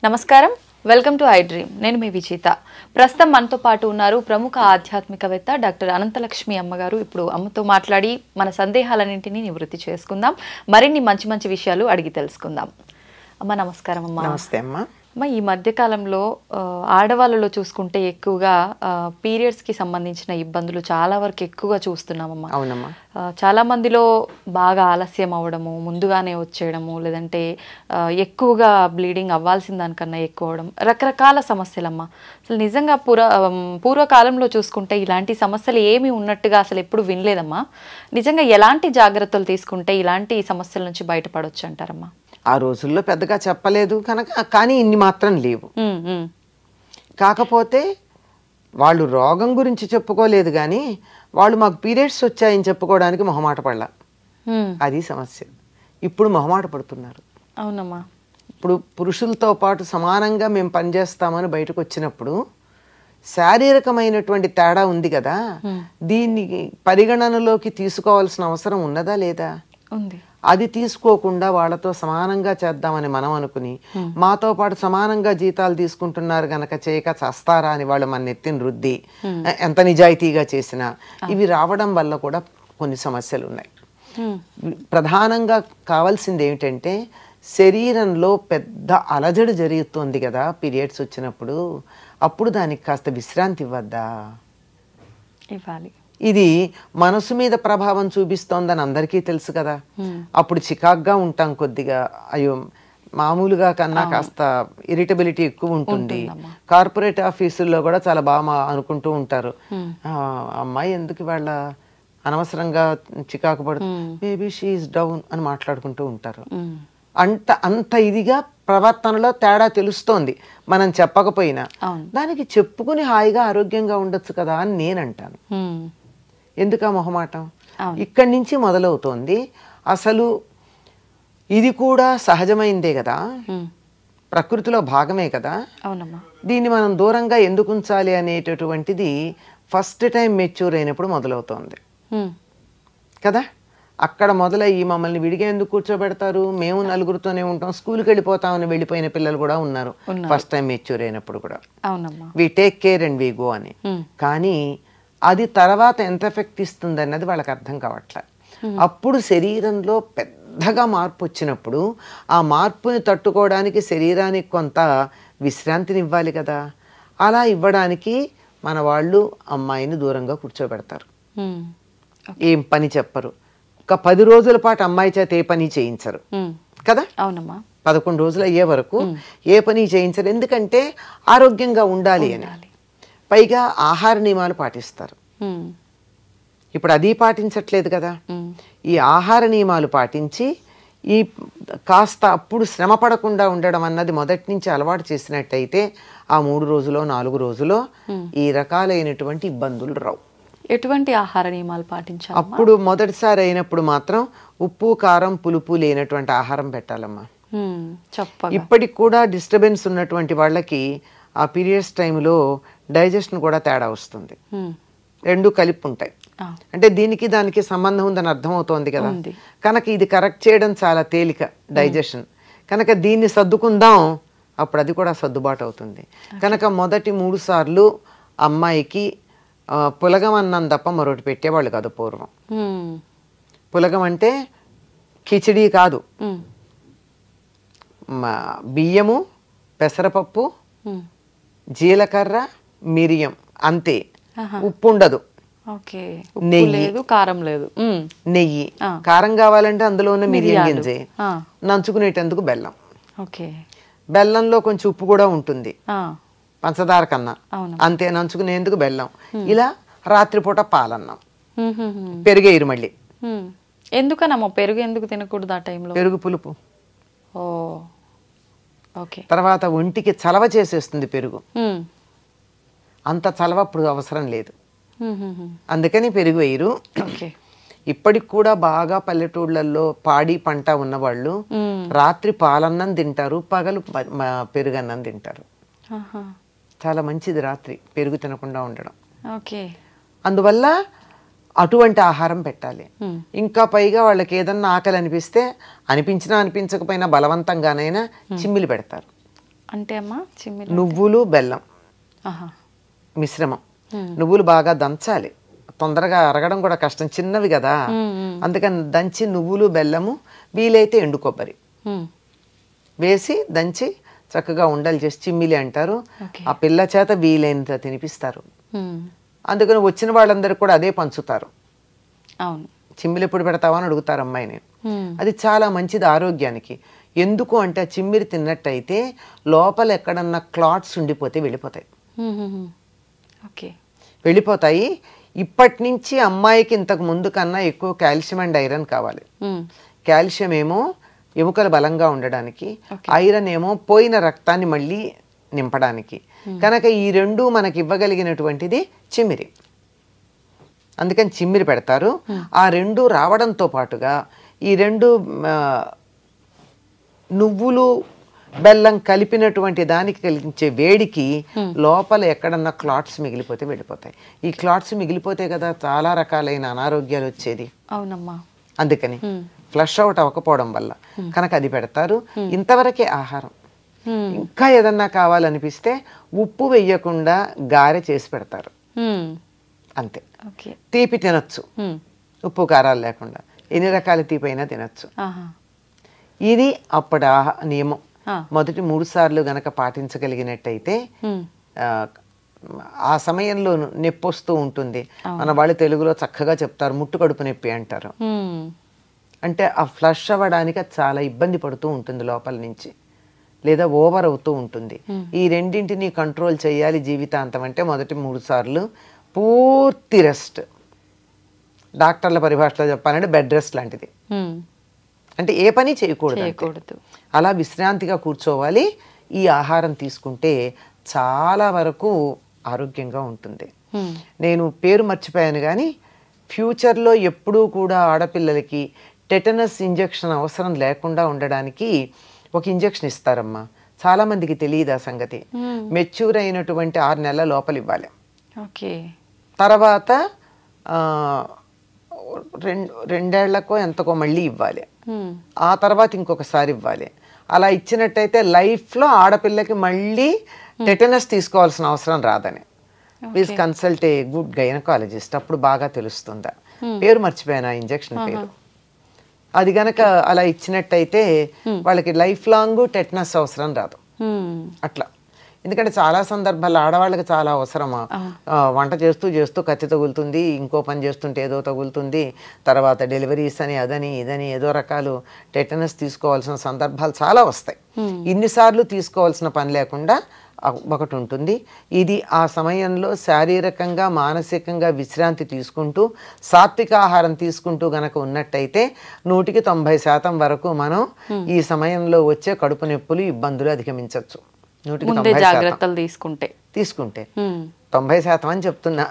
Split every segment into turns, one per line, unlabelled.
నమస్కారం, welcome to I dream. నేను మీ విజేత. ప్రస్తుతం మనతో పాటు ఉన్నారు ప్రముఖ ఆధ్యాత్మికవేత్త డాక్టర్ అనంతలక్ష్మి అమ్మగారు. ఇప్పుడు అమ్మతో మాట్లాడి మన సందేహాలన్నింటినీ నివృత్తి చేసుకుందాం, మరిన్ని మంచి మంచి విషయాలు అడిగి తెలుసుకుందాం. అమ్మ నమస్కారం. అమ్మ
నమస్తే అమ్మ.
అమ్మ, ఈ మధ్యకాలంలో ఆడవాళ్ళలో చూసుకుంటే ఎక్కువగా పీరియడ్స్కి సంబంధించిన ఇబ్బందులు చాలా వరకు ఎక్కువగా చూస్తున్నామమ్మా.
అవునమ్మా.
చాలా మందిలో బాగా ఆలస్యం అవ్వడము, ముందుగానే వచ్చేయడము, లేదంటే ఎక్కువగా బ్లీడింగ్ అవ్వాల్సిన దానికన్నా ఎక్కువ అవడం, రకరకాల సమస్యలమ్మా. అసలు నిజంగా పూర్వకాలంలో చూసుకుంటే ఇలాంటి సమస్యలు ఏమీ ఉన్నట్టుగా అసలు ఎప్పుడు వినలేదమ్మా. నిజంగా ఎలాంటి జాగ్రత్తలు తీసుకుంటే ఇలాంటి సమస్యల నుంచి బయటపడవచ్చు అంటారమ్మా?
ఆ రోజుల్లో పెద్దగా చెప్పలేదు కనుక, కానీ ఇన్ని మాత్రం లేవు. కాకపోతే వాళ్ళు రోగం గురించి చెప్పుకోలేదు, కానీ వాళ్ళు మాకు పీరియడ్స్ వచ్చాయని చెప్పుకోవడానికి మొహమాట పడలా. అది సమస్య. ఇప్పుడు మొహమాట పడుతున్నారు.
అవునమ్మా.
ఇప్పుడు పురుషులతో పాటు సమానంగా మేము పనిచేస్తామని బయటకు వచ్చినప్పుడు శారీరకమైనటువంటి తేడా ఉంది కదా, దీన్ని పరిగణనలోకి తీసుకోవాల్సిన అవసరం ఉన్నదా లేదా?
ఉంది.
అది తీసుకోకుండా వాళ్ళతో సమానంగా చేద్దామని మనం అనుకుని, మాతో పాటు సమానంగా జీతాలు తీసుకుంటున్నారు గనక చేయక చస్తారా అని వాళ్ళు మన ఎత్తిన రుద్ది ఎంత నిజాయితీగా చేసినా ఇవి రావడం వల్ల కూడా కొన్ని సమస్యలు ఉన్నాయి. ప్రధానంగా కావాల్సింది ఏమిటంటే, శరీరంలో పెద్ద అలజడి జరుగుతుంది కదా పీరియడ్స్ వచ్చినప్పుడు, అప్పుడు దానికి కాస్త విశ్రాంతి ఇవ్వద్దా?
ఇవ్వాలి.
ఇది మనసు మీద ప్రభావం చూపిస్తోందని అందరికీ తెలుసు కదా. అప్పుడు చికాగ్గా ఉంటాం కొద్దిగా, అయ్యో మామూలుగా కన్నా కాస్త ఇరిటబిలిటీ ఎక్కువ ఉంటుంది. కార్పొరేట్ ఆఫీసుల్లో కూడా చాలా బాగా అనుకుంటూ ఉంటారు, అమ్మాయి ఎందుకు వాళ్ళ అనవసరంగా చికాకు పడుతుంది, మేబీ షీఈస్ డౌన్ అని మాట్లాడుకుంటూ ఉంటారు. అంత ఇదిగా ప్రవర్తనలో తేడా తెలుస్తోంది మనం చెప్పకపోయినా. దానికి చెప్పుకుని హాయిగా ఆరోగ్యంగా ఉండొచ్చు కదా అని నేనంటాను. ఎందుకా మొహమాటం? ఇక్కడి నుంచి మొదలవుతోంది. అసలు ఇది కూడా సహజమైందే కదా, ప్రకృతిలో భాగమే కదా. దీన్ని మనం దూరంగా ఎందుకు ఉంచాలి అనేటటువంటిది ఫస్ట్ టైం మెచ్యూర్ అయినప్పుడు మొదలవుతోంది కదా. అక్కడ మొదలయ్యి మమ్మల్ని విడిగా ఎందుకు కూర్చోబెడతారు, మేము నలుగురితోనే ఉంటాం, స్కూల్కి వెళ్ళిపోతామని వెళ్ళిపోయిన పిల్లలు కూడా ఉన్నారు ఫస్ట్ టైం మెచ్యూర్ అయినప్పుడు కూడా. We take care and we go అని. కానీ అది తర్వాత ఎంత ఎఫెక్ట్ ఇస్తుంది అన్నది వాళ్ళకి అర్థం కావట్లే. అప్పుడు శరీరంలో పెద్దగా మార్పు వచ్చినప్పుడు ఆ మార్పుని తట్టుకోవడానికి శరీరానికి కొంత విశ్రాంతిని ఇవ్వాలి కదా. అలా ఇవ్వడానికి మన వాళ్ళు అమ్మాయిని దూరంగా కూర్చోబెడతారు, ఏం పని చెప్పరు. ఒక 10 రోజుల పాటు అమ్మాయి చేత ఏ పని చేయించరు కదా. అవునమ్మా. 11 రోజులు అయ్యే వరకు ఏ పని చేయించరు, ఎందుకంటే ఆరోగ్యంగా ఉండాలి అని. పైగా ఆహార నియమాలు పాటిస్తారు. ఇప్పుడు అది పాటించట్లేదు కదా. ఈ ఆహార నియమాలు పాటించి ఈ కాస్త అప్పుడు శ్రమ పడకుండా ఉండడం అన్నది మొదటి నుంచి అలవాటు చేసినట్టయితే ఆ 3 రోజులో 4 రోజులో ఈ రకాలైనటువంటి ఇబ్బందులు రావు.
ఎటువంటి ఆహార నియమాలు పాటించాలి?
అప్పుడు మొదటిసారి అయినప్పుడు మాత్రం ఉప్పు కారం పులుపు లేనటువంటి ఆహారం పెట్టాలమ్మా. ఇప్పటికి కూడా డిస్టర్బెన్స్ ఉన్నటువంటి వాళ్ళకి ఆ పీరియడ్స్ టైంలో డైజెషన్ కూడా తేడా వస్తుంది. రెండు కలిపి ఉంటాయి. అంటే దీనికి దానికి సంబంధం ఉందని అర్థమవుతోంది కదా. కనుక ఇది కరెక్ట్ చేయడం చాలా తేలిక, డైజెషన్. కనుక దీన్ని సర్దుకుందాం, అప్పుడు అది కూడా సర్దుబాటు అవుతుంది. కనుక మొదటి 3 సార్లు అమ్మాయికి పులగం అన్నం తప్ప మరొకటి పెట్టేవాళ్ళు కాదు పూర్వం. పులగం అంటే కిచిడీ కాదు, బియ్యము, పెసరపప్పు, జీలకర్ర, మిరియం, అంతే. ఉప్పు ఉండదు, నెయ్యి, కారం లేదు. నెయ్యి, కారం కావాలంటే అందులో ఉన్న మిరియం గింజే, నంచుకునేటందుకు బెల్లం. బెల్లంలో కొంచెం ఉప్పు కూడా ఉంటుంది పంచదార కన్నా, అంతే. నంచుకునేందుకు బెల్లం. ఇలా రాత్రిపూట పాలన్నం, పెరుగేరు మళ్ళీ.
ఎందుకనమ్మా పెరుగు ఎందుకు తినకూడదు ఆ టైంలో?
పెరుగు పులుపు, తర్వాత ఒంటికి చలవ చేసేస్తుంది పెరుగు. అంత చలవ అప్పుడు అవసరం లేదు, అందుకని పెరుగు వేయరు. ఇప్పటికి కూడా బాగా పల్లెటూళ్ళల్లో పాడి పంట ఉన్నవాళ్ళు రాత్రి పాలన్నం తింటారు, పగలు పెరుగన్నం తింటారు. చాలా మంచిది రాత్రి పెరుగు తినకుండా ఉండడం. అందువల్ల అటువంటి ఆహారం పెట్టాలి. ఇంకా పైగా వాళ్ళకి ఏదన్నా ఆకలి అనిపిస్తే అనిపించినా అనిపించకపోయినా బలవంతంగానైనా చిమ్మిలి పెడతారు.
అంటే అమ్మా చిమ్మిలి
నువ్వులు బెల్లం మిశ్రమం. నువ్వులు బాగా దంచాలి, తొందరగా అరగడం కూడా కష్టం, చిన్నవి కదా. అందుకని దంచి నువ్వులు బెల్లము, వీలైతే ఎండు కొబ్బరి వేసి దంచి చక్కగా ఉండలు చేసి చిమ్మిలి అంటారు. ఆ పిల్ల చేత వీలైనంత తినిపిస్తారు. అందుకని వచ్చిన వాళ్ళందరూ కూడా అదే పంచుతారు.
అవును,
చిమ్మిలి ఎప్పుడు పెడతావా అని అడుగుతారు అమ్మాయిని. అది చాలా మంచిది ఆరోగ్యానికి. ఎందుకు అంటే చిమ్మిరి తిన్నట్టయితే లోపల ఎక్కడన్నా క్లాట్స్ ఉండిపోతే వెళ్ళిపోతాయి. వెళ్ళిపోతాయి. ఇప్పటి నుంచి అమ్మాయికి ఇంతకు ముందు కన్నా ఎక్కువ కాల్షియం అండ్ ఐరన్ కావాలి. కాల్షియం ఏమో ఎముకలు బలంగా ఉండడానికి, ఐరన్ ఏమో పోయిన రక్తాన్ని మళ్ళీ నింపడానికి. కనుక ఈ రెండు మనకి ఇవ్వగలిగినటువంటిది చిమ్మిరి. అందుకని చిమ్మిరి పెడతారు. ఆ రెండు రావడంతో పాటుగా ఈ రెండు నువ్వులు బెల్లం కలిపినటువంటి దానికి కలిగించే వేడికి లోపల ఎక్కడన్నా క్లాట్స్ మిగిలిపోతే వెళ్ళిపోతాయి. ఈ క్లాట్స్ మిగిలిపోతే కదా చాలా రకాలైన అనారోగ్యాలు వచ్చేది.
అవునమ్మా.
అందుకని ఫ్లష్ అవుట్ అవ్వకపోవడం వల్ల కనుక అది పెడతారు. ఇంతవరకే ఆహారం. ఇంకా ఏదన్నా కావాలనిపిస్తే ఉప్పు వెయ్యకుండా గారె చేసి పెడతారు, అంతే. తీపి తినొచ్చు, ఉప్పు కారాలు లేకుండా ఎన్ని రకాల తీపి అయినా తినొచ్చు. ఇది అప్పటి నియమం. మొదటి 3 సార్లు గనక పాటించగలిగినట్టయితే ఆ సమయంలో నొప్పి వస్తూ ఉంటుంది. మన వాళ్ళు తెలుగులో చక్కగా చెప్తారు, ముట్టు కడుపు నొప్పి అంటారు. అంటే ఆ ఫ్లష్ అవ్వడానికి అది చాలా ఇబ్బంది పడుతూ ఉంటుంది లోపల నుంచి, లేదా ఓవర్ అవుతూ ఉంటుంది. ఈ రెండింటిని కంట్రోల్ చేయాలి జీవితాంతం అంటే మొదటి 3 సార్లు పూర్తి రెస్ట్. డాక్టర్ల పరిభాషలో చెప్పాలంటే బెడ్ రెస్ట్ లాంటిది. అంటే ఏ పని చేయకూడదు, అలా విశ్రాంతిగా కూర్చోవాలి. ఈ ఆహారం తీసుకుంటే చాలా వరకు ఆరోగ్యంగా ఉంటుంది. నేను పేరు మర్చిపోయాను కానీ ఫ్యూచర్లో ఎప్పుడూ కూడా ఆడపిల్లలకి టెటనస్ ఇంజెక్షన్ అవసరం లేకుండా ఉండడానికి ఒక ఇంజెక్షన్ ఇస్తారమ్మా. చాలా మందికి తెలియదు ఆ సంగతి. మెచ్యూర్ అయినటువంటి 6 నెలల లోపల ఇవ్వాలి. తర్వాత 2 ఏళ్లకో ఎంతకో మళ్ళీ ఇవ్వాలి. ఆ తర్వాత ఇంకొకసారి ఇవ్వాలి. అలా ఇచ్చినట్టయితే లైఫ్లో ఆడపిల్లకి మళ్ళీ టెటనస్ తీసుకోవాల్సిన అవసరం రాదని. Please consult a good gynaecologist, అప్పుడు బాగా తెలుస్తుందా. పేరు మర్చిపోయాను ఆ ఇంజెక్షన్ పేరు. అది గనక అలా ఇచ్చినట్టయితే వాళ్ళకి లైఫ్ లాంగ్ టెటనస్ అవసరం రాదు. అట్లా. ఎందుకంటే చాలా సందర్భాల్లో ఆడవాళ్ళకి చాలా అవసరమా. వంట చేస్తూ చేస్తూ కత్తి తగులుతుంది, ఇంకో పని చేస్తుంటే ఏదో తగులుతుంది, తర్వాత డెలివరీస్ అని అదని ఇదని ఏదో రకాలు టెటనస్ తీసుకోవాల్సిన సందర్భాలు చాలా వస్తాయి. ఇన్నిసార్లు తీసుకోవాల్సిన పని లేకుండా ఒకటి ఉంటుంది. ఇది ఆ సమయంలో శారీరకంగా మానసికంగా విశ్రాంతి తీసుకుంటూ సాత్విక ఆహారం తీసుకుంటూ గనక ఉన్నట్టయితే 100% వరకు మనం ఈ సమయంలో వచ్చే కడుపు నొప్పులు ఇబ్బందులు అధిగమించవచ్చు. 100%
జాగ్రత్తలు తీసుకుంటే
90% అని చెప్తున్నా.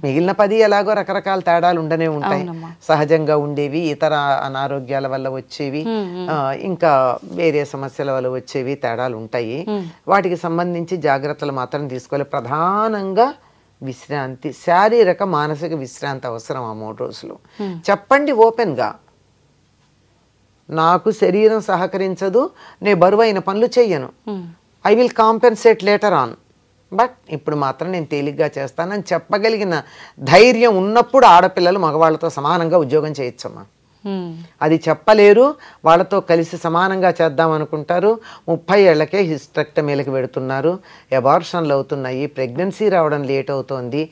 మిగిలిన 10 ఎలాగో రకరకాల తేడాలు ఉండనే ఉంటాయి. సహజంగా ఉండేవి, ఇతర అనారోగ్యాల వల్ల వచ్చేవి, ఇంకా వేరే సమస్యల వల్ల వచ్చేవి తేడాలు ఉంటాయి. వాటికి సంబంధించి జాగ్రత్తలు మాత్రం తీసుకోవాలి. ప్రధానంగా విశ్రాంతి, శారీరక మానసిక విశ్రాంతి అవసరం ఆ 3 రోజులు. చెప్పండి ఓపెన్గా, నాకు శరీరం సహకరించదు, నే బరువైన పనులు చెయ్యను, I will compensate later on, but ఇప్పుడు మాత్రం నేను తేలిగ్గా చేస్తానని చెప్పగలిగిన ధైర్యం ఉన్నప్పుడు ఆడపిల్లలు మగవాళ్ళతో సమానంగా ఉద్యోగం చేయొచ్చమ్మా. అది చెప్పలేరు, వాళ్ళతో కలిసి సమానంగా చేద్దాం అనుకుంటారు. 30 ఏళ్లకే హిస్టెక్టమీలకు పెడుతున్నారు, అబార్షన్లు అవుతున్నాయి, ప్రెగ్నెన్సీ రావడం లేట్ అవుతోంది,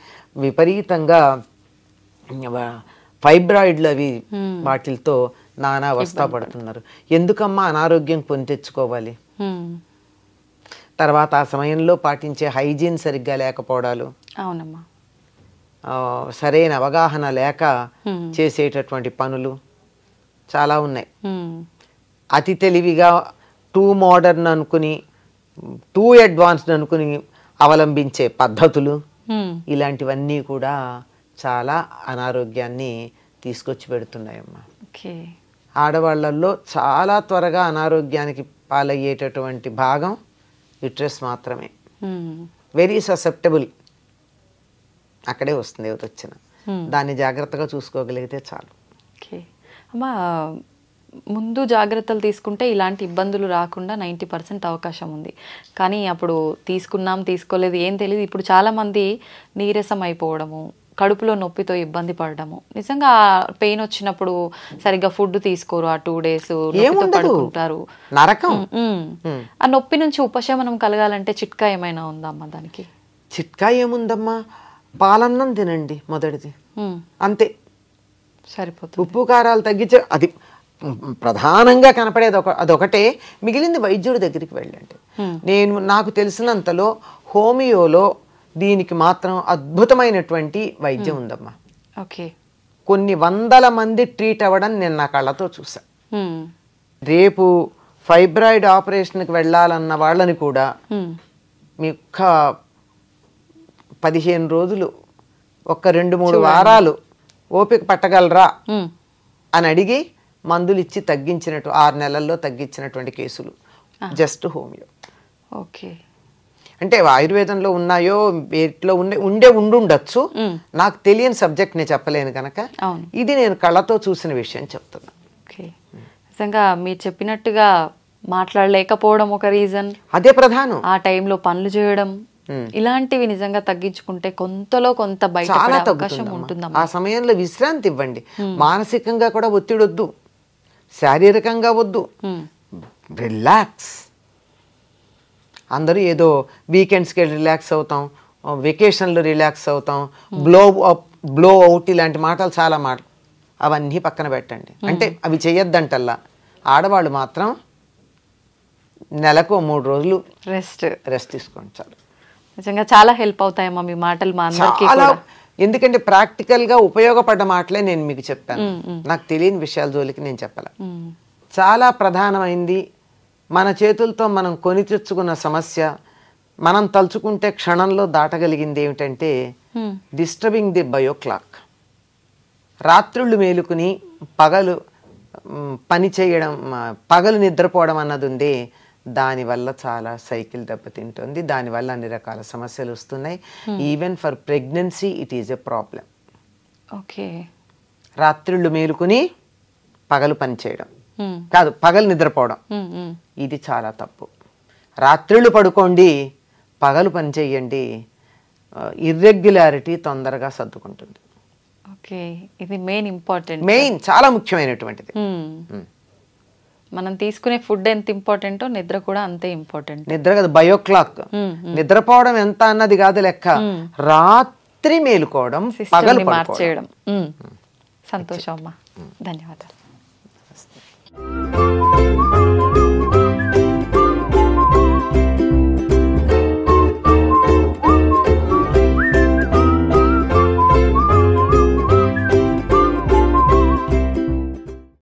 విపరీతంగా ఫైబ్రాయిడ్లు అవి వాటితో నానా అవస్థ పడుతున్నారు. ఎందుకమ్మా అనారోగ్యం కొని తెచ్చుకోవాలి? తర్వాత ఆ సమయంలో పాటించే హైజీన్ సరిగ్గా లేకపోవడాలు,
అవునమ్మా,
సరైన అవగాహన లేక చేసేటటువంటి పనులు చాలా ఉన్నాయి. అతి తెలివిగా టూ మోడర్న్ అనుకుని, టూ అడ్వాన్స్డ్ అనుకుని అవలంబించే పద్ధతులు, ఇలాంటివన్నీ కూడా చాలా అనారోగ్యాన్ని తీసుకొచ్చి పెడుతున్నాయమ్మా. ఆడవాళ్ళల్లో చాలా త్వరగా అనారోగ్యానికి పాలయ్యేటటువంటి భాగం యుట్రస్ మాత్రమే. వెరీ ససెప్టబుల్, అక్కడే వస్తుంది ఎవరు వచ్చిన. దాన్ని జాగ్రత్తగా చూసుకోగలిగితే చాలు.
ఓకే అమ్మా, ముందు జాగ్రత్తలు తీసుకుంటే ఇలాంటి ఇబ్బందులు రాకుండా 90% అవకాశం ఉంది. కానీ అప్పుడు తీసుకున్నాం తీసుకోలేదు ఏం తెలియదు. ఇప్పుడు చాలామంది నీరసం అయిపోవడము, కడుపులో నొప్పితో ఇబ్బంది పడడము, నిజంగా పెయిన్ వచ్చినప్పుడు సరిగ్గా ఫుడ్ తీసుకోరు, ఆ 2 days పడుకుంటారు,
నరకం.
ఆ నొప్పి నుంచి ఉపశమనం కలగాలంటే చిట్కా ఏమైనా ఉందమ్మా దానికి?
చిట్కా ఏముందమ్మా, పాలన్నం తినండి మొదటిది, అంతే
సరిపోతుంది.
ఉప్పు కారాలు తగ్గించే, అది ప్రధానంగా కనపడేది అదొకటే. మిగిలింది వైద్యుడి దగ్గరికి వెళ్ళండి. నాకు తెలిసినంతలో హోమియోలో దీనికి మాత్రం అద్భుతమైనటువంటి వైద్యం ఉందమ్మా.
ఓకే,
కొన్ని వందల మంది ట్రీట్ అవ్వడం నేను నా కళ్ళతో చూసా. రేపు ఫైబ్రాయిడ్ ఆపరేషన్కి వెళ్ళాలన్న వాళ్ళని కూడా మీ ఒక్క 15 రోజులు, ఒక్క 2-3 వారాలు ఓపిక పట్టగలరా అని అడిగి మందులు ఇచ్చి తగ్గించినట్టు 6 నెలల్లో తగ్గించినటువంటి కేసులు జస్ట్ హోమియో.
ఓకే,
అంటే ఆయుర్వేదంలో ఉన్నాయో వీటిలో ఉండుండొచ్చు, నాకు తెలియని సబ్జెక్ట్ నేను చెప్పలేను కనుక ఇది నేను కళ్ళతో చూసిన విషయం చెప్తున్నా.
ఓకే, నిజంగా మీరు చెప్పినట్టుగా మాట్లాడలేకపోవడం ఒక రీజన్,
అదే ప్రధానం.
ఆ టైంలో పనులు చేయడం, ఇలాంటివి నిజంగా తగ్గించుకుంటే కొంతలో కొంత బయట అవకాశం ఉంటుంది.
ఆ సమయంలో విశ్రాంతి ఇవ్వండి. మానసికంగా కూడా ఒత్తిడి వద్దు, శారీరకంగా వద్దు, రిలాక్స్. అందరూ ఏదో వీకెండ్స్కి రిలాక్స్ అవుతాం, వెకేషన్లో రిలాక్స్ అవుతాం, బ్లో అవుట్ ఇలాంటి మాటలు చాలా అవన్నీ పక్కన పెట్టండి. అంటే అవి చేయొద్దంటల్లా. ఆడవాళ్ళు మాత్రం నెలకు 3 రోజులు రెస్ట్ తీసుకోండి చాలు.
నిజంగా చాలా హెల్ప్ అవుతాయమ్మా మీ మాటలు మా అందరికీ.
ఎందుకంటే ప్రాక్టికల్గా ఉపయోగపడ్డ మాటలే నేను మీకు చెప్పాను. నాకు తెలియని విషయాల జోలికి నేను చెప్పాల. చాలా ప్రధానమైంది, మన చేతులతో మనం కొని తెచ్చుకున్న సమస్య మనం తలుచుకుంటే క్షణంలో దాటగలిగింది ఏమిటంటే డిస్టర్బింగ్ ది బయో క్లాక్. రాత్రుళ్ళు మేలుకుని పగలు పని చేయడం, పగలు నిద్రపోవడం అన్నది ఉంది. దానివల్ల చాలా సైకిల్ దెబ్బతింటుంది, దానివల్ల అన్ని రకాల సమస్యలు వస్తున్నాయి. Even for pregnancy it is a problem.
Okay,
రాత్రిళ్ళు మేలుకుని పగలు పని చేయడం కాదు, పగలు నిద్రపోవడం, ఇది చాలా తప్పు. రాత్రిళ్ళు పడుకోండి, పగలు పని చేయండి, ఇర్రెగ్యులారిటీ తొందరగా సర్దుకుంటుంది.
ఓకే, ఇది మెయిన్
చాలా ముఖ్యమైనటువంటిది.
మనం తీసుకునే ఫుడ్ ఎంత ఇంపార్టెంటో నిద్ర కూడా అంతే ఇంపార్టెంట్.
నిద్ర కదా, బయో క్లాక్. నిద్రపోవడం ఎంత అన్నది కాదు లెక్క, రాత్రి మేలుకోవడం, పగలు
మార్చేయడం. సంతోషం అమ్మా, ధన్యవాదాలు.